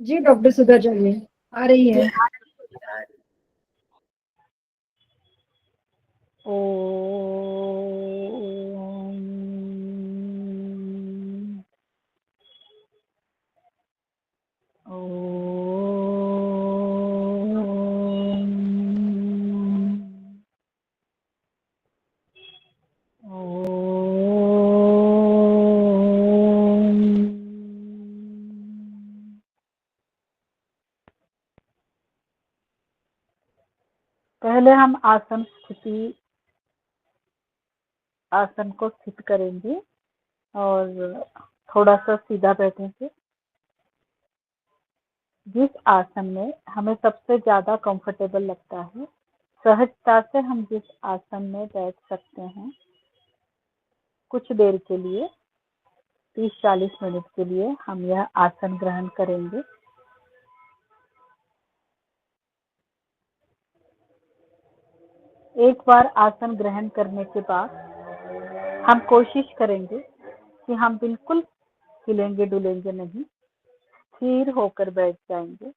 जी doctor सुधा चाहिए आ रही जी है। आ रही है। ओम ओम पहले हम आसन को स्थित करेंगे और थोड़ा सा सीधा बैठेंगे। जिस आसन में हमें सबसे ज्यादा कंफर्टेबल लगता है, सहजता से हम जिस आसन में बैठ सकते हैं, कुछ देर के लिए 30-40 मिनट के लिए हम यह आसन ग्रहण करेंगे। एक बार आसन ग्रहण करने के बाद हम कोशिश करेंगे कि हम बिल्कुल हिलेंगे डुलेंगे नहीं, स्थिर होकर बैठ जाएंगे।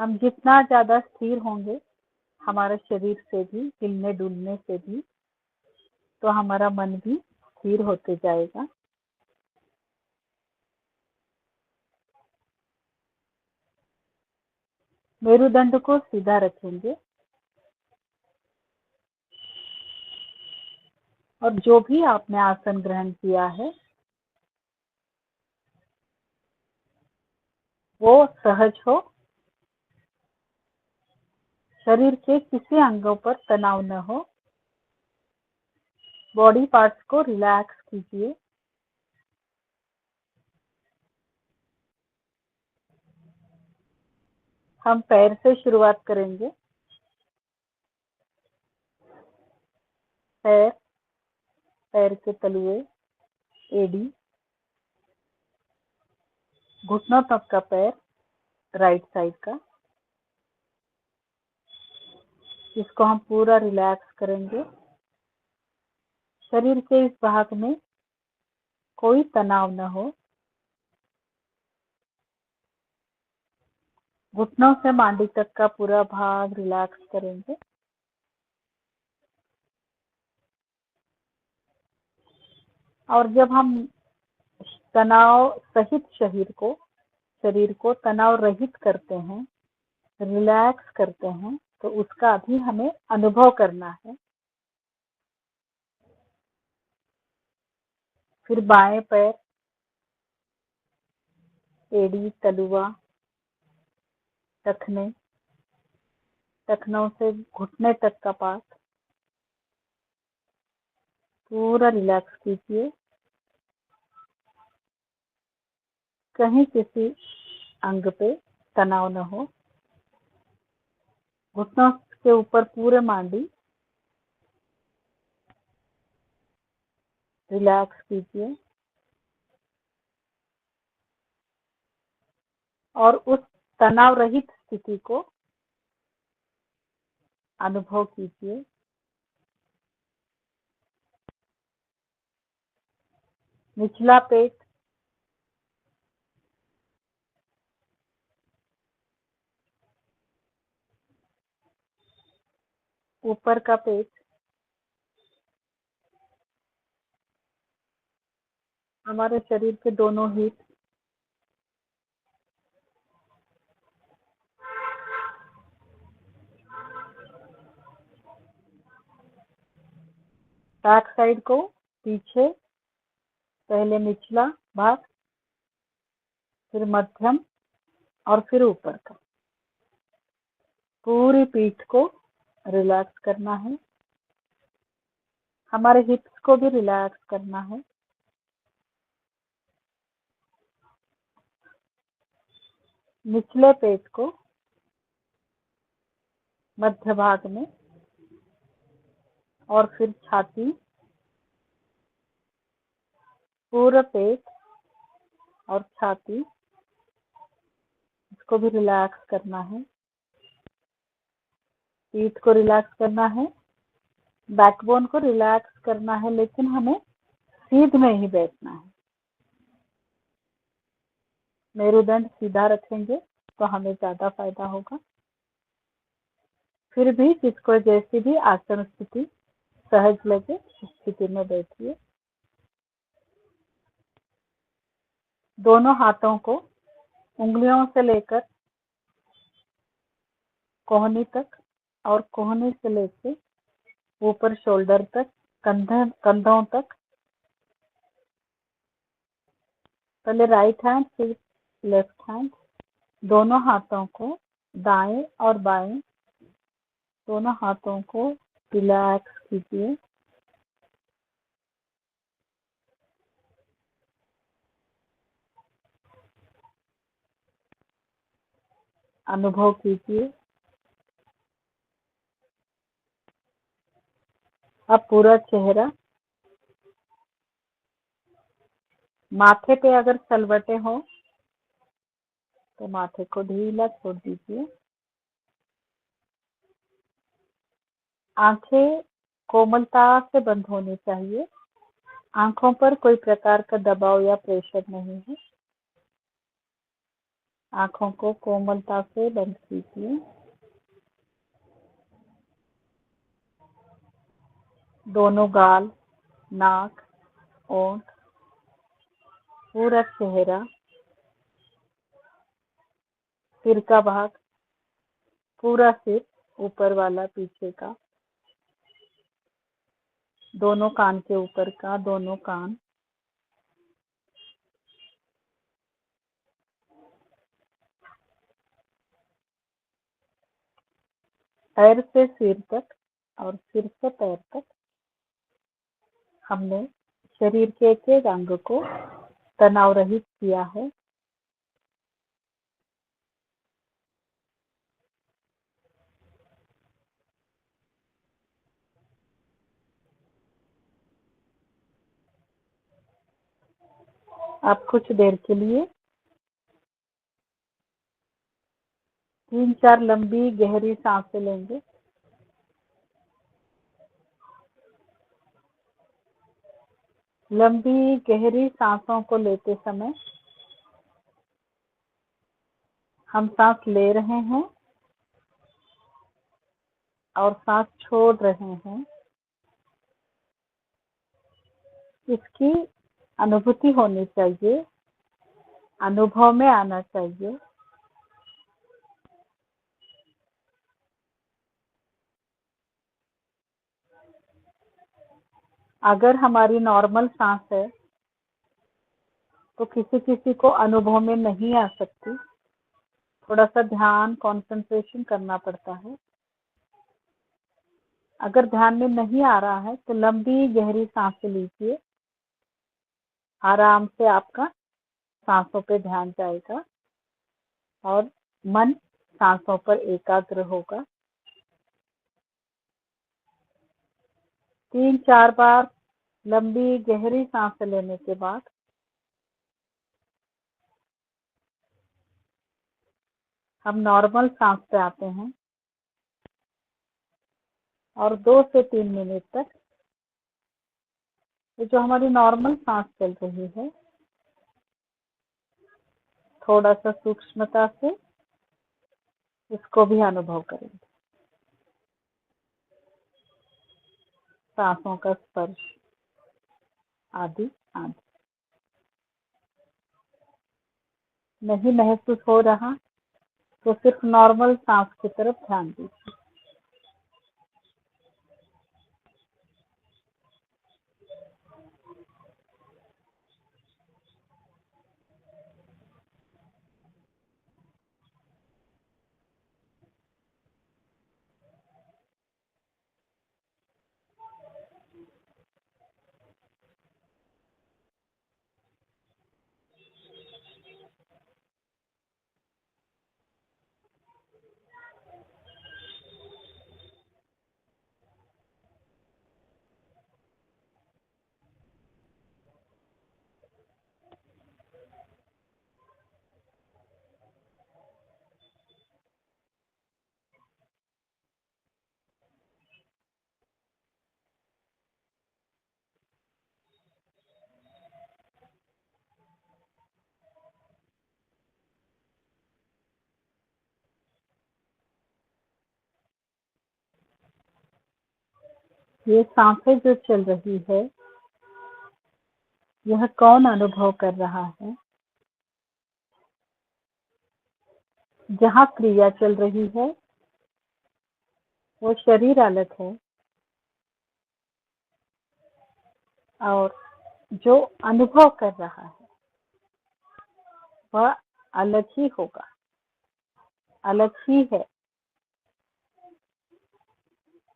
हम जितना ज्यादा स्थिर होंगे हमारे शरीर से भी, हिलने डुलने से भी, तो हमारा मन भी स्थिर होते जाएगा। मेरुदंड को सीधा रखेंगे और जो भी आपने आसन ग्रहण किया है वो सहज हो, शरीर के किसी अंगों पर तनाव न हो। बॉडी पार्ट्स को रिलैक्स कीजिए। हम पैर से शुरुआत करेंगे। पैर, पैर के तलुए, एड़ी, घुटनों तक का पैर, राइट साइड का, इसको हम पूरा रिलैक्स करेंगे। शरीर के इस भाग में कोई तनाव न हो। घुटनों से मांडी तक का पूरा भाग रिलैक्स करेंगे। और जब हम तनाव सहित शरीर को तनाव रहित करते हैं, रिलैक्स करते हैं, तो उसका भी हमें अनुभव करना है। फिर बाएं पैर, एड़ी, तलुआ, टखने, टखनों से घुटने तक का पार्ट पूरा रिलैक्स कीजिए। कहीं किसी अंग पे तनाव न हो। घुटनों के ऊपर पूरे मांडी रिलैक्स कीजिए और उस तनाव रहित स्थिति को अनुभव कीजिए। निचला पेट, ऊपर का पेट, हमारे शरीर के दोनों हिप, बैक साइड को, पीछे, पहले निचला भाग, फिर मध्यम और फिर ऊपर का। पूरी पीठ को रिलैक्स करना है। हमारे हिप्स को भी रिलैक्स करना है। निचले पेट को मध्य भाग में और फिर छाती, पूरा पेट और छाती, इसको भी रिलैक्स करना है। पीठ को रिलैक्स करना है, बैकबोन को रिलैक्स करना है, लेकिन हमें सीध में ही बैठना है। मेरुदंड सीधा रखेंगे तो हमें ज़्यादा फायदा होगा। फिर भी जिसको जैसी भी आसन स्थिति सहज लगे उस स्थिति में बैठिए। दोनों हाथों को उंगलियों से लेकर कोहनी तक और कोहनी से लेकर ऊपर शोल्डर तक, कंधों तक, पहले राइट हैंड फिर लेफ्ट हैंड, दोनों हाथों को दाएं और बाएं दोनों हाथों को रिलैक्स कीजिए। अनुभव कीजिए। अब पूरा चेहरा, माथे पे अगर सलवटें हो तो माथे को ढीला छोड़ दीजिए। आंखें कोमलता से बंद होनी चाहिए। आंखों पर कोई प्रकार का दबाव या प्रेशर नहीं है। आंखों को कोमलता से बंद कीजिए। दोनों गाल, नाक, ओंठ, पूरा चेहरा, सिर का भाग, पूरा सिर, ऊपर वाला पीछे का, दोनों कान के ऊपर का, दोनों कान, पैर से सिर तक और सिर से पैर तक हमने शरीर के एक एक अंग को तनाव रहित किया है। आप कुछ देर के लिए 3-4 लंबी गहरी सांसें लेंगे। लंबी गहरी सांसों को लेते समय हम सांस ले रहे हैं और सांस छोड़ रहे हैं, इसकी अनुभूति होनी चाहिए, अनुभव में आना चाहिए। अगर हमारी नॉर्मल सांस है तो किसी किसी को अनुभव में नहीं आ सकती, थोड़ा सा ध्यान कंसंट्रेशन करना पड़ता है। अगर ध्यान में नहीं आ रहा है तो लंबी गहरी सांसें लीजिए। आराम से आपका सांसों पे ध्यान जाएगा और मन सांसों पर एकाग्र होगा। 3-4 बार लंबी गहरी सांस लेने के बाद हम नॉर्मल सांस पे आते हैं और 2 से 3 मिनट तक ये जो हमारी नॉर्मल सांस चल रही है, थोड़ा सा सूक्ष्मता से इसको भी अनुभव करेंगे। सांसों का स्पर्श आदि आदि। नहीं महसूस हो रहा तो सिर्फ नॉर्मल सांस की तरफ ध्यान दीजिए। ये सांसें जो चल रही है, यह कौन अनुभव कर रहा है? जहाँ क्रिया चल रही है वो शरीर अलग है, और जो अनुभव कर रहा है वह अलग ही होगा, अलग ही है।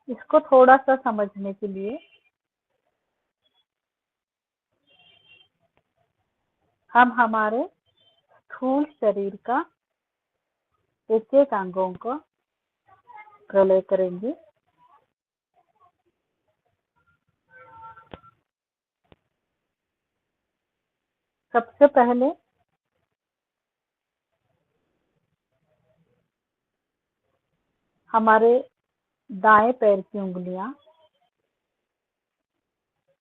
इसको थोड़ा सा समझने के लिए हम हमारे स्थूल शरीर का एक एक अंगों का प्रलय करेंगे। सबसे पहले हमारे दाएं पैर की उंगलियां,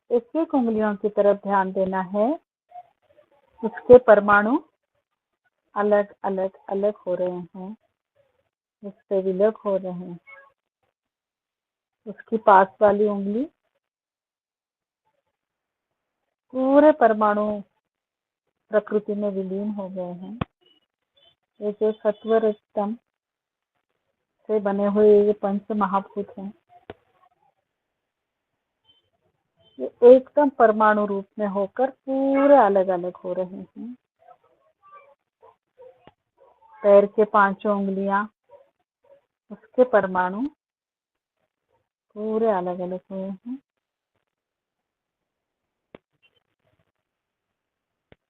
एक एक उंगलियों की तरफ ध्यान देना है। उसके परमाणु अलग अलग अलग हो रहे हैं, उससे विलग हो रहे हैं। उसकी पास वाली उंगली पूरे परमाणु प्रकृति में विलीन हो गए हैं। ये जो सत्व रजतम से बने हुए ये पंच महाभूत हैं, ये एकदम परमाणु रूप में होकर पूरे अलग अलग हो रहे हैं। पैर के पांचों उंगलियां, उसके परमाणु पूरे अलग अलग हुए हैं।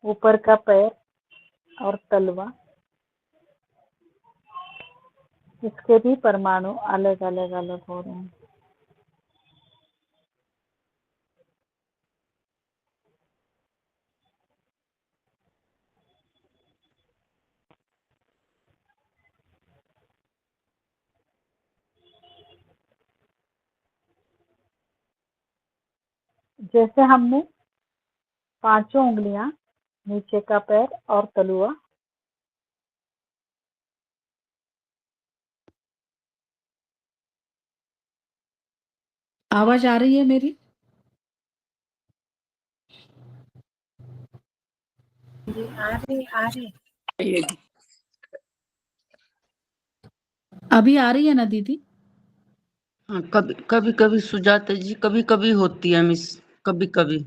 ऊपर का पैर और तलवा, इसके भी परमाणु अलग अलग अलग हो रहे हैं। जैसे हमने पांचों उंगलियां, नीचे का पैर और तलुआ, आवाज आ रही है मेरी? आ रही। अभी आ रही है ना दीदी? हाँ, कभी कभी कभी सुजाता जी, कभी कभी होती है मिस, कभी कभी।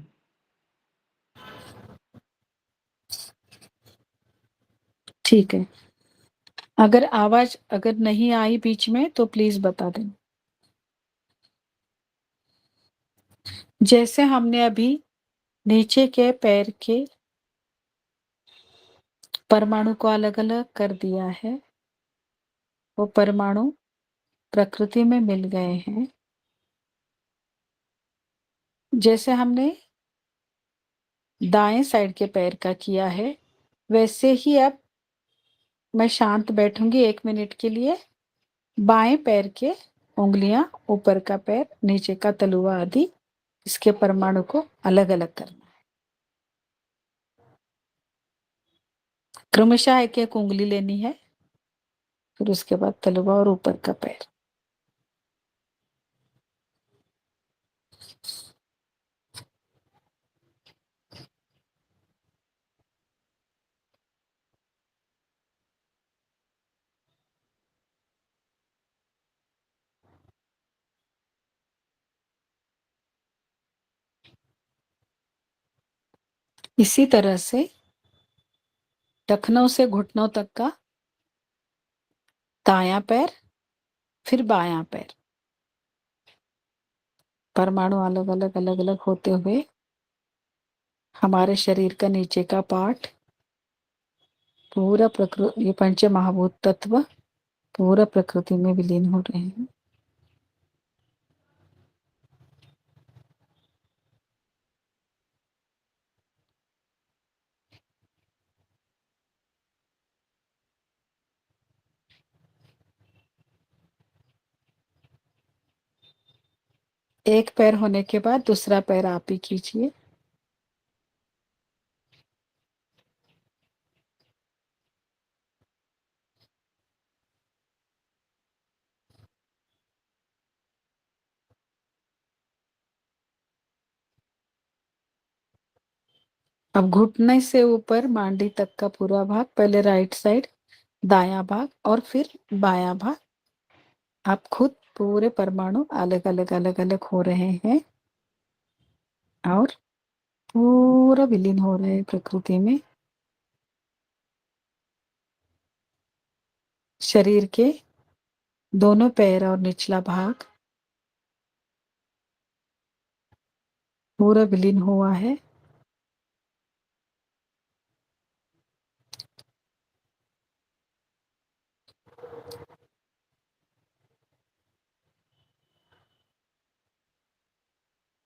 ठीक है। अगर आवाज अगर नहीं आई बीच में तो प्लीज बता दें। जैसे हमने अभी नीचे के पैर के परमाणु को अलग अलग कर दिया है, वो परमाणु प्रकृति में मिल गए हैं। जैसे हमने दाएं साइड के पैर का किया है, वैसे ही अब मैं शांत बैठूंगी 1 मिनट के लिए। बाएं पैर के उंगलियां, ऊपर का पैर, नीचे का तलुआ आदि, इसके परमाणु को अलग अलग करना। क्रमशः एक एक उंगली लेनी है, फिर उसके बाद तलुआ और ऊपर का पैर। इसी तरह से टखनों से घुटनों तक का दायां पैर, फिर बायां पैर, परमाणु अलग अलग अलग अलग होते हुए हमारे शरीर का नीचे का पार्ट पूरा प्रकृति, ये पंच महाभूत तत्व पूरा प्रकृति में विलीन हो रहे हैं। एक पैर होने के बाद दूसरा पैर आप ही कीजिए। अब घुटने से ऊपर मांडी तक का पूरा भाग, पहले राइट साइड, दायां भाग और फिर बायां भाग। आप खुद पूरे परमाणु अलग अलग अलग अलग हो रहे हैं और पूरा विलीन हो रहे हैं प्रकृति में। शरीर के दोनों पैर और निचला भाग पूरा विलीन हुआ है।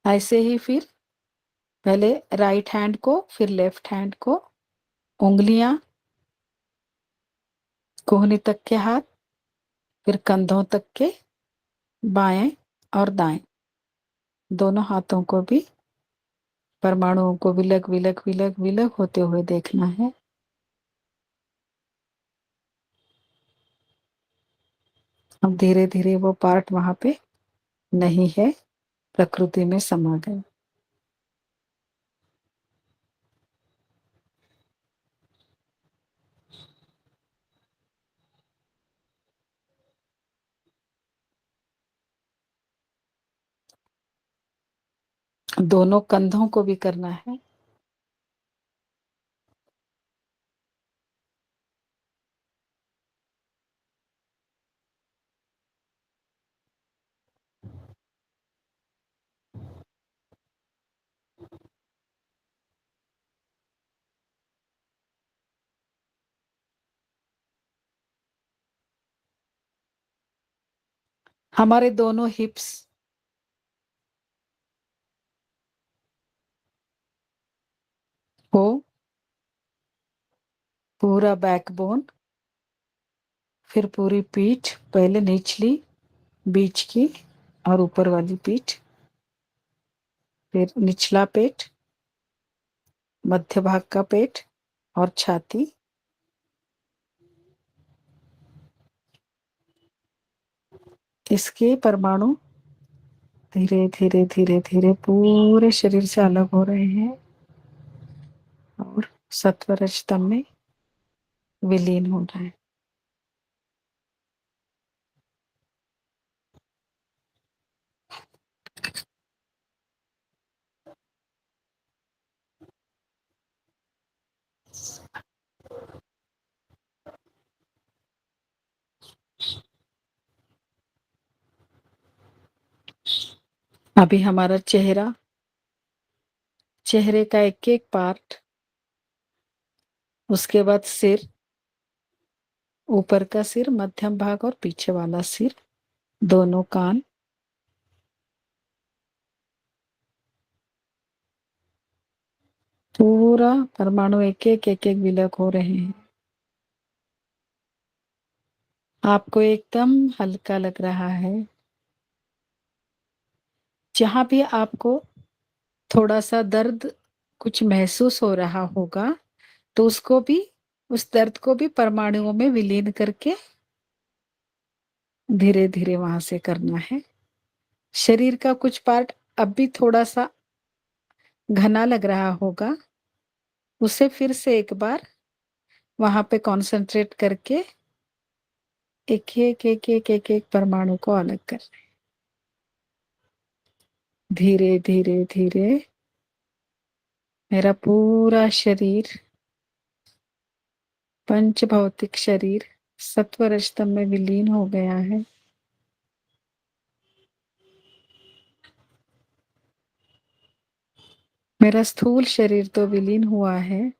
ऐसे ही फिर पहले राइट हैंड को, फिर लेफ्ट हैंड को, उंगलियां कोहनी तक के हाथ, फिर कंधों तक के, बाएं और दाएं दोनों हाथों को भी परमाणुओं को विलग विलग विलग विलग होते हुए देखना है। अब धीरे धीरे वो पार्ट वहां पे नहीं है, प्रकृति में समा गए। दोनों कंधों को भी करना है। हमारे दोनों हिप्स को, पूरा बैकबोन, फिर पूरी पीठ, पहले निचली, बीच की और ऊपर वाली पीठ, फिर निचला पेट, मध्य भाग का पेट और छाती, इसके परमाणु धीरे धीरे धीरे धीरे पूरे शरीर से अलग हो रहे हैं और सत्व रजतम में विलीन हो रहे हैं। अभी हमारा चेहरा, चेहरे का एक एक पार्ट, उसके बाद सिर, ऊपर का सिर, मध्यम भाग और पीछे वाला सिर, दोनों कान, पूरा परमाणु एक एक एक एक विलग हो रहे हैं। आपको एकदम हल्का लग रहा है। जहां भी आपको थोड़ा सा दर्द कुछ महसूस हो रहा होगा, तो उसको भी, उस दर्द को भी परमाणुओं में विलीन करके धीरे धीरे वहां से करना है। शरीर का कुछ पार्ट अब भी थोड़ा सा घना लग रहा होगा, उसे फिर से एक बार वहां पे कंसंट्रेट करके एक एक एक एक एक एक परमाणु को अलग कर, धीरे धीरे धीरे मेरा पूरा शरीर, पंच भौतिक शरीर सत्व रजतम में विलीन हो गया है। मेरा स्थूल शरीर तो विलीन हुआ है,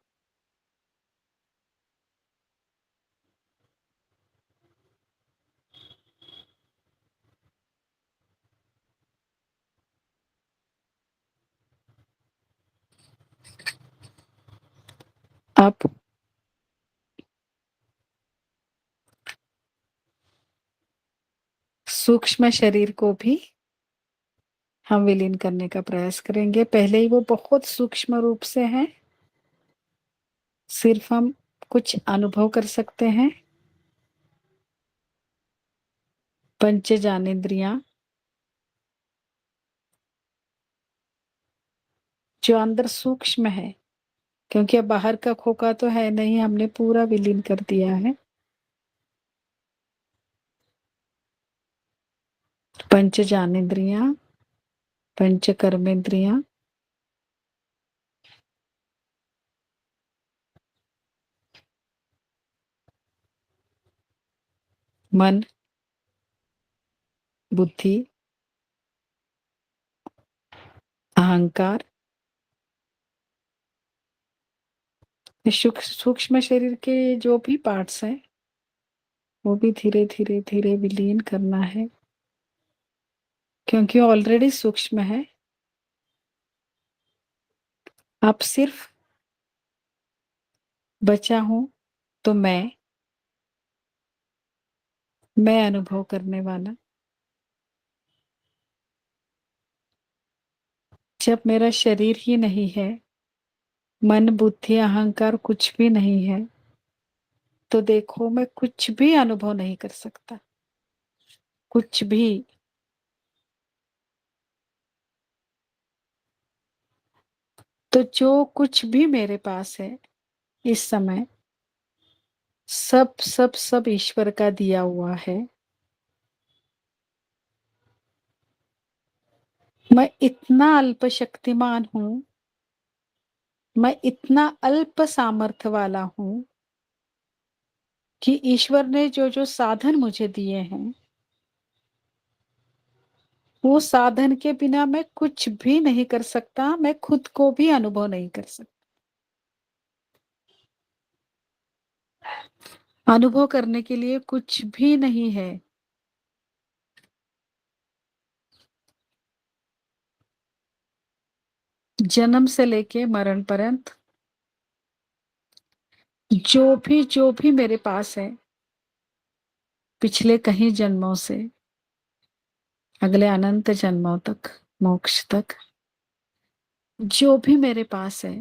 अब सूक्ष्म शरीर को भी हम विलीन करने का प्रयास करेंगे। पहले ही वो बहुत सूक्ष्म रूप से है, सिर्फ हम कुछ अनुभव कर सकते हैं। पंच ज्ञानेंद्रियां जो अंदर सूक्ष्म है, क्योंकि अब बाहर का खोखा तो है नहीं, हमने पूरा विलीन कर दिया है। पंच ज्ञानेंद्रियां, पंच कर्मेंद्रियां, मन, बुद्धि, अहंकार, सूक्ष्म शरीर के जो भी पार्ट्स हैं वो भी धीरे धीरे धीरे विलीन करना है, क्योंकि ऑलरेडी सूक्ष्म है। अब सिर्फ बचा हूं तो मैं अनुभव करने वाला। जब मेरा शरीर ही नहीं है, मन बुद्धि अहंकार कुछ भी नहीं है, तो देखो मैं कुछ भी अनुभव नहीं कर सकता, कुछ भी। तो जो कुछ भी मेरे पास है इस समय, सब सब सब ईश्वर का दिया हुआ है। मैं इतना अल्प शक्तिमान हूं, मैं इतना अल्प सामर्थ्य वाला हूं कि ईश्वर ने जो जो साधन मुझे दिए हैं, वो साधन के बिना मैं कुछ भी नहीं कर सकता, मैं खुद को भी अनुभव नहीं कर सकता। अनुभव करने के लिए कुछ भी नहीं है। जन्म से लेके मरण पर्यंत जो भी मेरे पास है, पिछले कहीं जन्मों से अगले अनंत जन्मों तक, मोक्ष तक, जो भी मेरे पास है,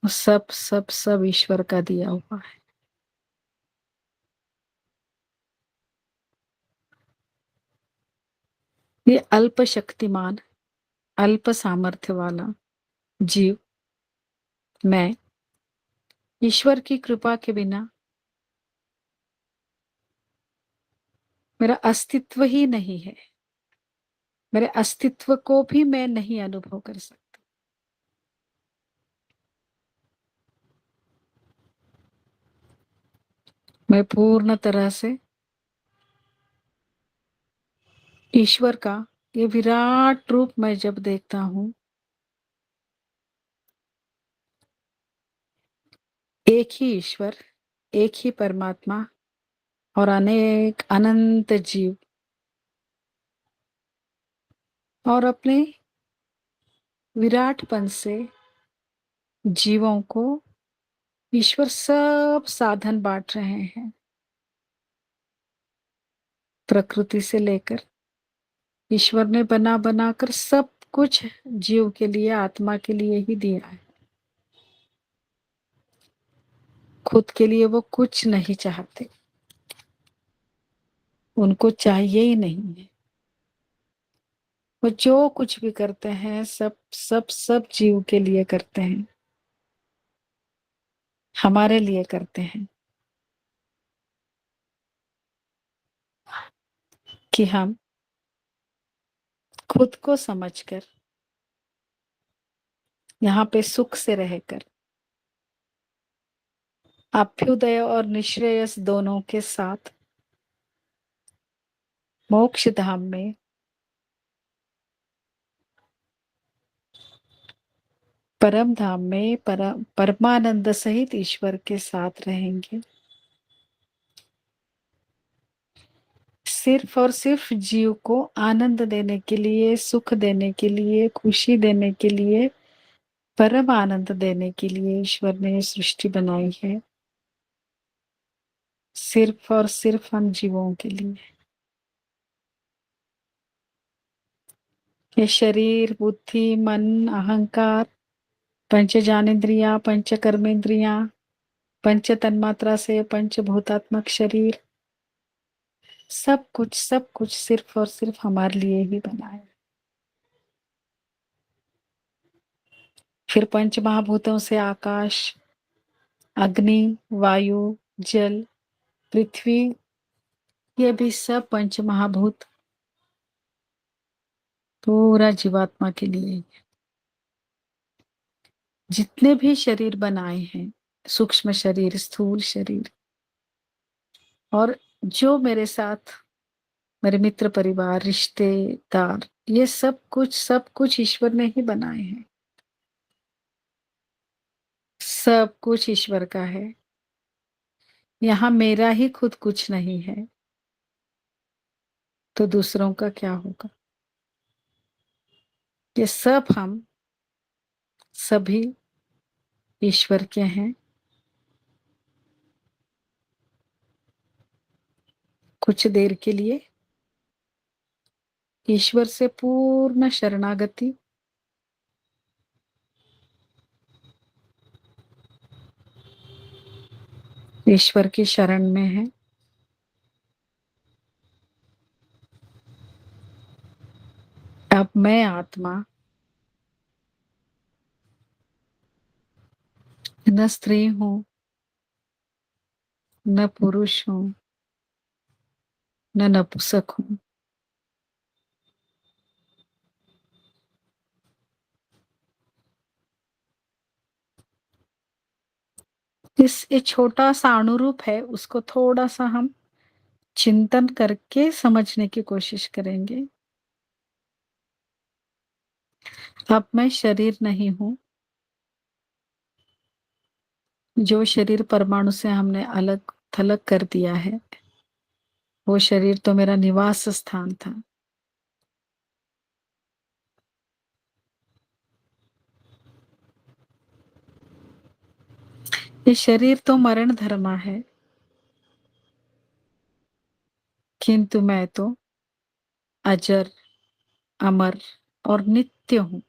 वो सब सब सब ईश्वर का दिया हुआ है। ये अल्प शक्तिमान, अल्प सामर्थ्य वाला जीव, मैं ईश्वर की कृपा के बिना मेरा अस्तित्व ही नहीं है। मेरे अस्तित्व को भी मैं नहीं अनुभव कर सकती। मैं पूर्ण तरह से ईश्वर का ये विराट रूप मैं जब देखता हूं, एक ही ईश्वर, एक ही परमात्मा और अनेक अनंत जीव, और अपने विराटपन से जीवों को ईश्वर सब साधन बांट रहे हैं। प्रकृति से लेकर ईश्वर ने बना बनाकर सब कुछ जीव के लिए, आत्मा के लिए ही दिया है। खुद के लिए वो कुछ नहीं चाहते, उनको चाहिए ही नहीं है। वो जो कुछ भी करते हैं सब सब सब जीव के लिए करते हैं, हमारे लिए करते हैं, कि हम खुद को समझकर यहाँ पे सुख से रहकर अभ्युदय और निश्रेयस दोनों के साथ मोक्ष धाम में परम धाम में परमानंद सहित ईश्वर के साथ रहेंगे। सिर्फ और सिर्फ जीव को आनंद देने के लिए, सुख देने के लिए, खुशी देने के लिए, परम आनंद देने के लिए ईश्वर ने ये सृष्टि बनाई है। सिर्फ और सिर्फ हम जीवों के लिए। ये शरीर, बुद्धि, मन, अहंकार, पंच ज्ञानेंद्रियां, पंच कर्मेंद्रियां, पंच तन्मात्रा से पंचभूतात्मक शरीर, सब कुछ सिर्फ और सिर्फ हमारे लिए ही बना है। फिर पंच महाभूतों से आकाश, अग्नि, वायु, जल, पृथ्वी, ये भी सब पंच महाभूत पूरा जीवात्मा के लिए। जितने भी शरीर बनाए हैं, सूक्ष्म शरीर, स्थूल शरीर, और जो मेरे साथ मेरे मित्र परिवार, रिश्तेदार, ये सब कुछ ईश्वर ने ही बनाए हैं। सब कुछ ईश्वर का है। यहाँ मेरा ही खुद कुछ नहीं है, तो दूसरों का क्या होगा? ये सब हम सभी ईश्वर के हैं। कुछ देर के लिए ईश्वर से पूर्ण शरणागति, ईश्वर की शरण में है। अब मैं आत्मा न स्त्री हूं, न पुरुष हूं, न नपुंसक हूं। ये छोटा सा अनुरूप है, उसको थोड़ा सा हम चिंतन करके समझने की कोशिश करेंगे। अब मैं शरीर नहीं हूं। जो शरीर परमाणु से हमने अलग थलग कर दिया है, वो शरीर तो मेरा निवास स्थान था। ये शरीर तो मरण धर्मा है, किंतु मैं तो अजर, अमर और नित्य हूं।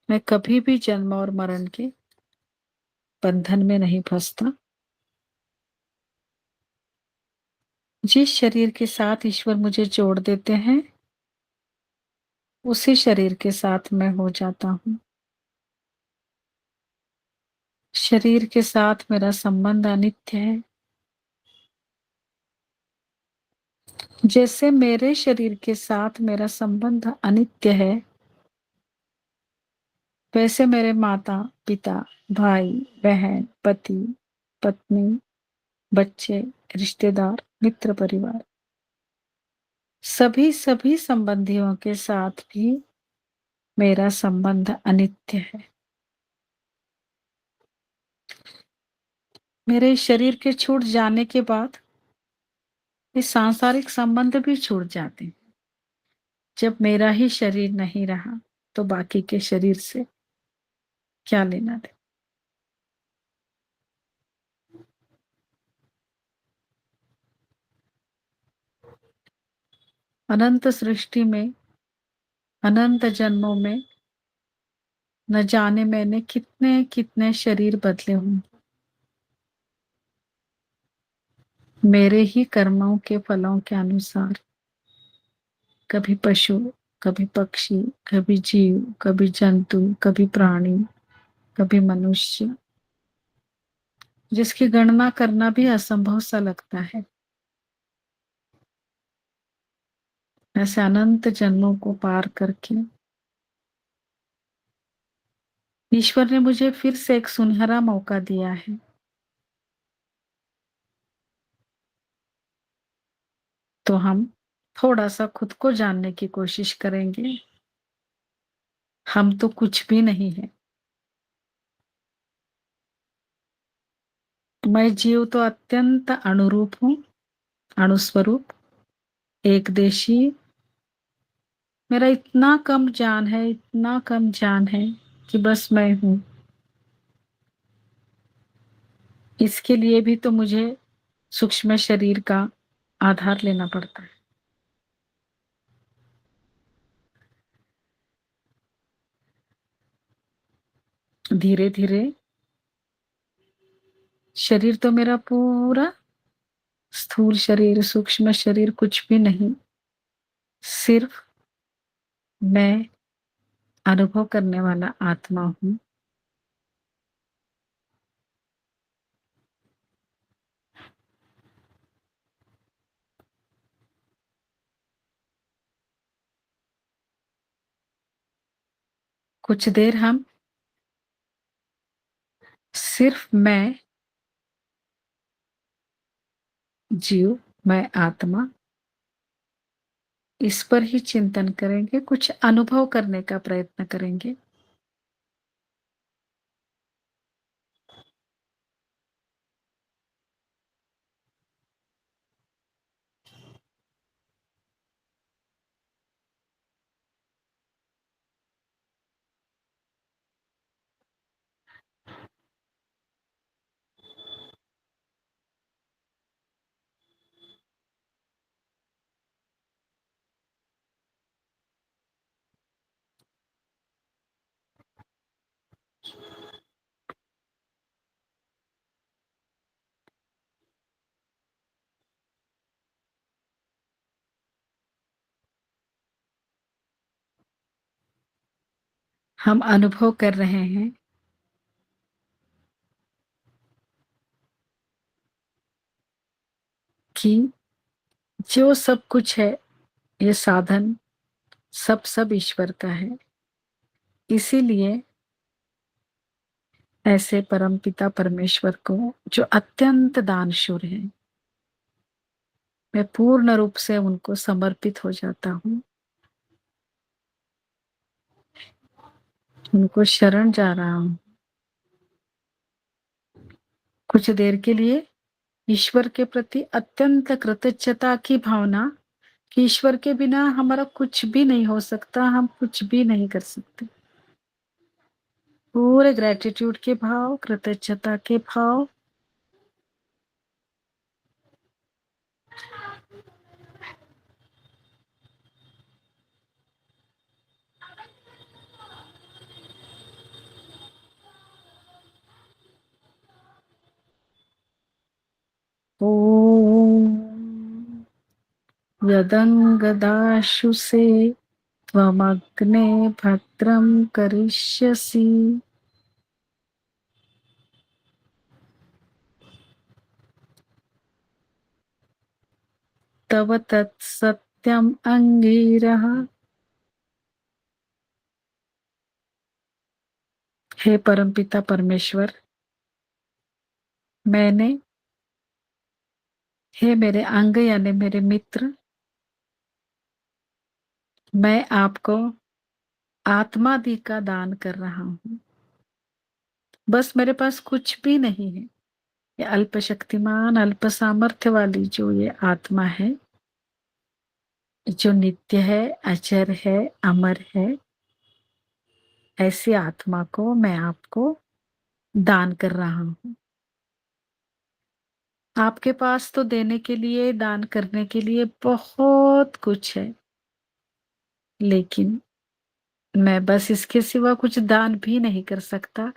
मैं कभी भी जन्म और मरण के बंधन में नहीं फंसता। जिस शरीर के साथ ईश्वर मुझे जोड़ देते हैं, उसी शरीर के साथ मैं हो जाता हूं। शरीर के साथ मेरा संबंध अनित्य है। जैसे मेरे शरीर के साथ मेरा संबंध अनित्य है, वैसे मेरे माता पिता, भाई बहन, पति पत्नी, बच्चे, रिश्तेदार, मित्र परिवार, सभी सभी संबंधियों के साथ भी मेरा संबंध अनित्य है। मेरे शरीर के छूट जाने के बाद ये सांसारिक संबंध भी छूट जाते हैं। जब मेरा ही शरीर नहीं रहा, तो बाकी के शरीर से क्या लेना देना। अनंत सृष्टि में, अनंत जन्मों में, न जाने मैंने कितने कितने शरीर बदले होंगे। मेरे ही कर्मों के फलों के अनुसार, कभी पशु, कभी पक्षी, कभी जीव, कभी जंतु, कभी प्राणी, कभी मनुष्य, जिसकी गणना करना भी असंभव सा लगता है। ऐसे अनंत जन्मों को पार करके ईश्वर ने मुझे फिर से एक सुनहरा मौका दिया है। तो हम थोड़ा सा खुद को जानने की कोशिश करेंगे। हम तो कुछ भी नहीं है। मैं जीव तो अत्यंत अनुरूप हूं, अणुस्वरूप, एक देशी। मेरा इतना कम जान है, इतना कम जान है कि बस मैं हूं। इसके लिए भी तो मुझे सूक्ष्म शरीर का आधार लेना पड़ता है। धीरे धीरे शरीर तो मेरा पूरा, स्थूल शरीर, सूक्ष्म शरीर कुछ भी नहीं, सिर्फ मैं अनुभव करने वाला आत्मा हूं। कुछ देर हम सिर्फ मैं जीव, मैं आत्मा, इस पर ही चिंतन करेंगे, कुछ अनुभव करने का प्रयत्न करेंगे। हम अनुभव कर रहे हैं कि जो सब कुछ है, ये साधन सब ईश्वर का है। इसीलिए ऐसे परमपिता परमेश्वर को, जो अत्यंत दानशूर है, मैं पूर्ण रूप से उनको समर्पित हो जाता हूँ, उनको शरण जा रहा हूँ। कुछ देर के लिए ईश्वर के प्रति अत्यंत कृतज्ञता की भावना, कि ईश्वर के बिना हमारा कुछ भी नहीं हो सकता, हम कुछ भी नहीं कर सकते। पूरे ग्रेटिट्यूड के भाव, कृतज्ञता के भाव, ओम यदंगदाशु से त्वमग्ने भद्रं करिष्यसि। तव तत्सत्यम अंगीरः। हे परमपिता परमेश्वर, मैंने, हे मेरे अंग यानी मेरे मित्र, मैं आपको आत्मादि का दान कर रहा हूं। बस मेरे पास कुछ भी नहीं है। ये अल्प शक्तिमान, अल्प सामर्थ्य वाली जो ये आत्मा है, जो नित्य है, अचर है, अमर है, ऐसी आत्मा को मैं आपको दान कर रहा हूं। आपके पास तो देने के लिए, दान करने के लिए बहुत कुछ है, लेकिन मैं बस इसके सिवा कुछ दान भी नहीं कर सकता,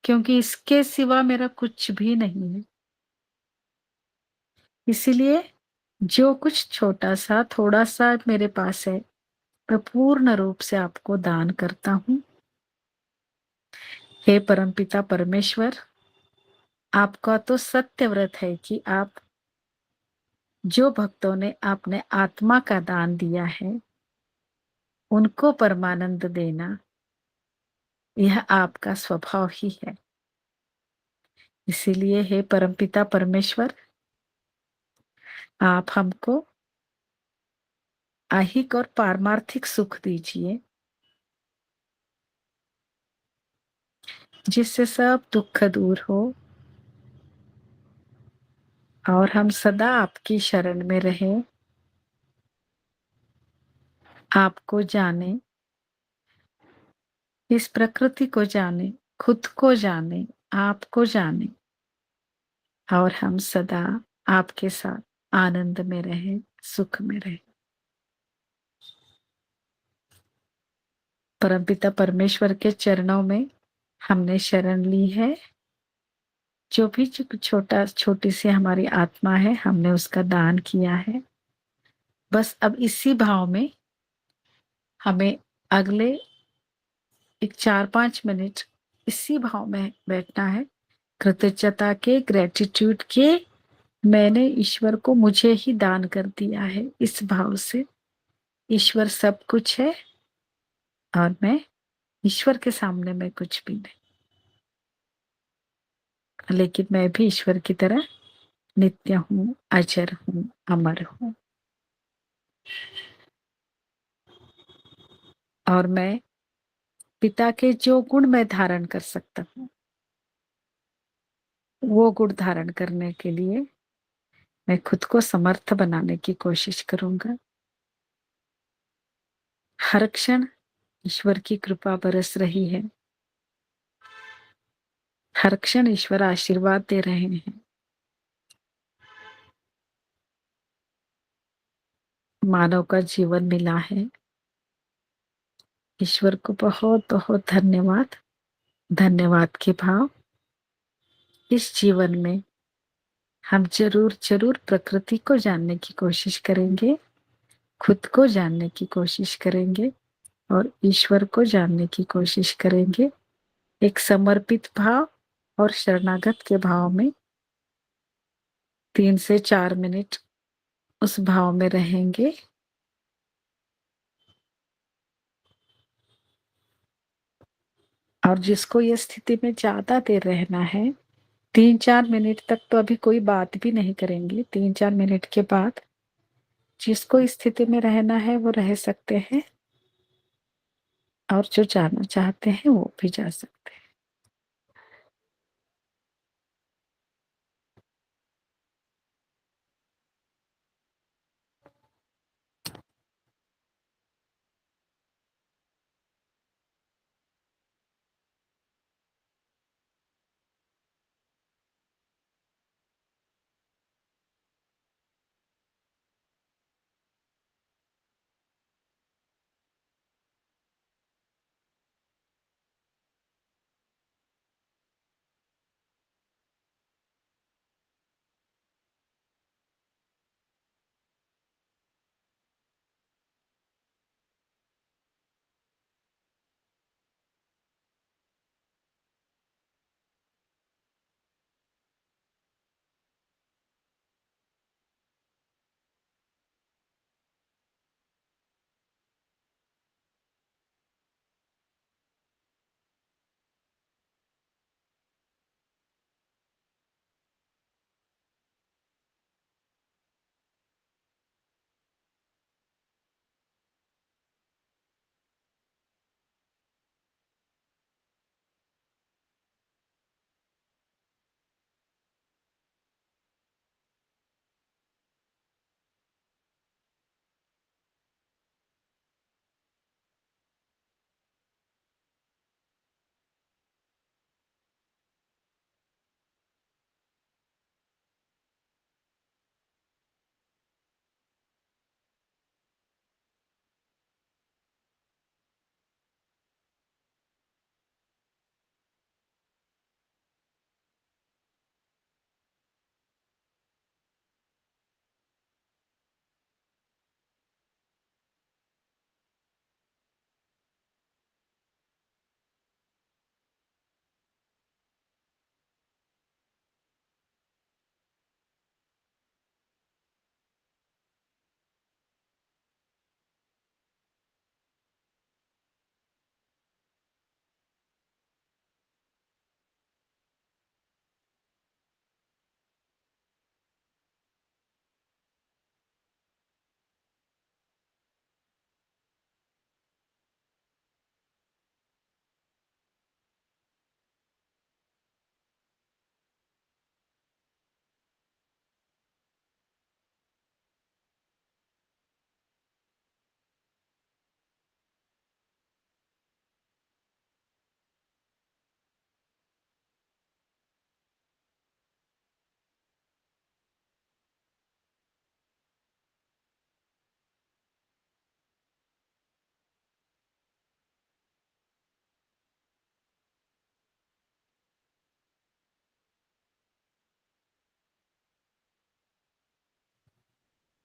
क्योंकि इसके सिवा मेरा कुछ भी नहीं है। इसीलिए जो कुछ छोटा सा, थोड़ा सा मेरे पास है, मैं पूर्ण रूप से आपको दान करता हूं। हे परमपिता परमेश्वर, आपका तो सत्य व्रत है कि आप जो भक्तों ने आपने आत्मा का दान दिया है, उनको परमानंद देना, यह आपका स्वभाव ही है। इसीलिए हे परमपिता परमेश्वर, आप हमको आहिक और पारमार्थिक सुख दीजिए, जिससे सब दुख दूर हो और हम सदा आपकी शरण में रहें, आपको जाने, इस प्रकृति को जाने, खुद को जाने, आपको जाने, और हम सदा आपके साथ आनंद में रहें, सुख में रहें। परमपिता परमेश्वर के चरणों में हमने शरण ली है। जो भी छोटा, छोटी सी हमारी आत्मा है, हमने उसका दान किया है। बस अब इसी भाव में हमें अगले एक 4-5 मिनट इसी भाव में बैठना है, कृतज्ञता के, ग्रेटिट्यूड के, मैंने ईश्वर को मुझे ही दान कर दिया है। इस भाव से ईश्वर सब कुछ है और मैं ईश्वर के सामने मैं कुछ भी नहीं, लेकिन मैं भी ईश्वर की तरह नित्य हूँ, अजर हूँ, अमर हूँ। और मैं पिता के जो गुण मैं धारण कर सकता हूँ, वो गुण धारण करने के लिए मैं खुद को समर्थ बनाने की कोशिश करूंगा। हर क्षण ईश्वर की कृपा बरस रही है, हर क्षण ईश्वर आशीर्वाद दे रहे हैं। मानव का जीवन मिला है, ईश्वर को बहुत बहुत धन्यवाद। धन्यवाद के भाव। इस जीवन में हम जरूर जरूर प्रकृति को जानने की कोशिश करेंगे, खुद को जानने की कोशिश करेंगे और ईश्वर को जानने की कोशिश करेंगे। एक समर्पित भाव और शरणागत के भाव में 3 से 4 मिनट उस भाव में रहेंगे। और जिसको ये स्थिति में ज्यादा देर रहना है, 3-4 मिनट तक तो अभी कोई बात भी नहीं करेंगे। 3-4 मिनट के बाद जिसको इस स्थिति में रहना है वो रह सकते हैं और जो जाना चाहते हैं वो भी जा सकते हैं।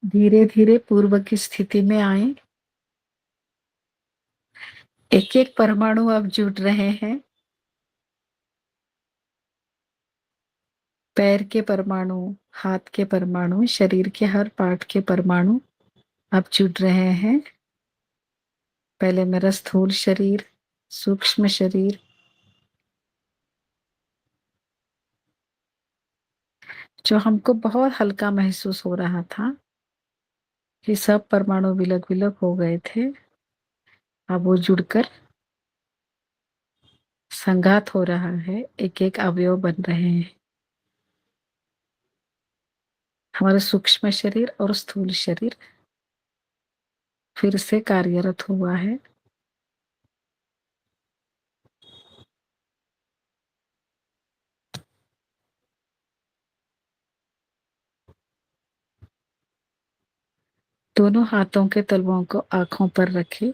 धीरे धीरे पूर्व की स्थिति में आए। एक एक परमाणु अब जुड़ रहे हैं। पैर के परमाणु, हाथ के परमाणु, शरीर के हर पार्ट के परमाणु अब जुड़ रहे हैं। पहले मेरा स्थूल शरीर, सूक्ष्म शरीर, जो हमको बहुत हल्का महसूस हो रहा था कि सब परमाणु विलग विलग हो गए थे, अब वो जुड़कर संघात हो रहा है, एक एक अवयव बन रहे हैं। हमारा सूक्ष्म शरीर और स्थूल शरीर फिर से कार्यरत हुआ है। दोनों हाथों के तलवों को आंखों पर रखें।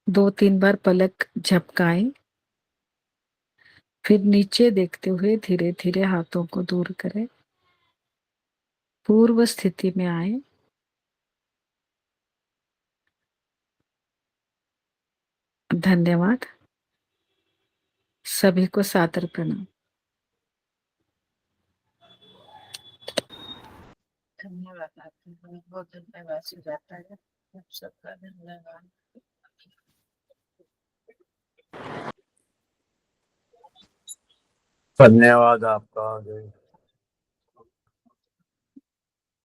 2-3 बार पलक झपकाएं, फिर नीचे देखते हुए धीरे धीरे हाथों को दूर करें, पूर्व स्थिति में आए। धन्यवाद। सभी को सादर प्रणाम। धन्यवाद आपका, बहुत बहुत धन्यवाद सुजाता है, आप सबका धन्यवाद। धन्यवाद आपका।